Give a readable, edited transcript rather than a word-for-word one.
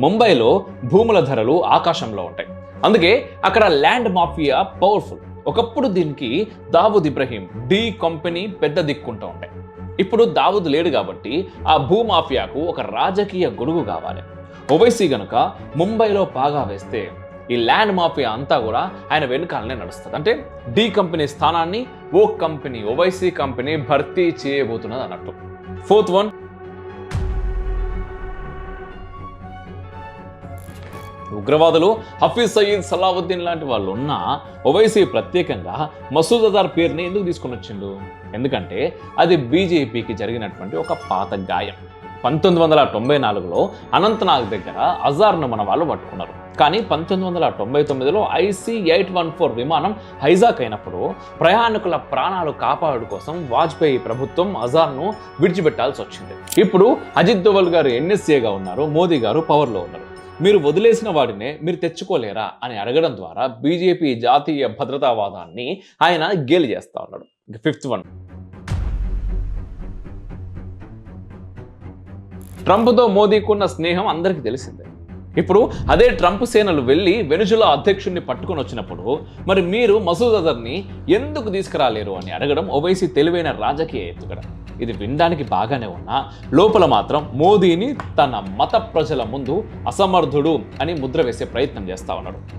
ముంబైలో భూముల ధరలు ఆకాశంలో ఉంటాయి. అందుకే అక్కడ ల్యాండ్ మాఫియా పవర్ఫుల్. ఒకప్పుడు దీనికి దావూద్ ఇబ్రహీం డి కంపెనీ పెద్ద దిక్కుంటూ ఉంటాయి. ఇప్పుడు దావూద్ లేడు కాబట్టి ఆ భూ మాఫియాకు ఒక రాజకీయ గొడుగు కావాలి. ఓవైసీ గనుక ముంబైలో పాగా వేస్తే ఈ ల్యాండ్ మాఫియా అంతా కూడా ఆయన వెనుకాలనే నడుస్తుంది. అంటే డి కంపెనీ స్థానాన్ని ఓ కంపెనీ, ఓవైసీ కంపెనీ భర్తీ చేయబోతున్నది అన్నట్టు. ఫోర్త్ వన్, ఉగ్రవాదులు హఫీజ్ సయీద్, సలావుద్దీన్ లాంటి వాళ్ళు ఉన్న ఓవైసీ ప్రత్యేకంగా మసూద్ అజార్ పేరుని ఎందుకు తీసుకొని వచ్చిండు? ఎందుకంటే అది బీజేపీకి జరిగినటువంటి ఒక పాత గాయం. 1994లో అనంతనాగ్ దగ్గర అజార్ను మన వాళ్ళు పట్టుకున్నారు. కానీ 1999లో IC-814 విమానం హైజాక్ అయినప్పుడు ప్రయాణికుల ప్రాణాలు కాపాడు కోసం వాజ్పేయి ప్రభుత్వం అజార్ను విడిచిపెట్టాల్సి వచ్చింది. ఇప్పుడు అజిత్ దోవల్ గారు NSAగా ఉన్నారు, మోదీ గారు పవర్లో ఉన్నారు. మీరు వదిలేసిన వాడినే మీరు తెచ్చుకోలేరా అని అడగడం ద్వారా బీజేపీ జాతీయ భద్రతావాదాన్ని ఆయన గేలి చేస్తా ఉన్నాడు. ఫిఫ్త్ వన్, ట్రంప్తో మోదీకున్న స్నేహం అందరికీ తెలిసిందే. ఇప్పుడు అదే ట్రంప్ సేనలు వెళ్ళి వెనుజులా అధ్యక్షుడిని పట్టుకొని వచ్చినప్పుడు మరి మీరు మసూద్ అజర్ని ఎందుకు తీసుకురాలేరు అని అడగడం ఓవైసీ తెలివైన రాజకీయ ఎత్తుగడ. ఇది వినడానికి బాగానే ఉన్నా లోపల మాత్రం మోదీని తన మత ప్రజల ముందు అసమర్థుడు అని ముద్ర వేసే ప్రయత్నం చేస్తా ఉన్నాడు.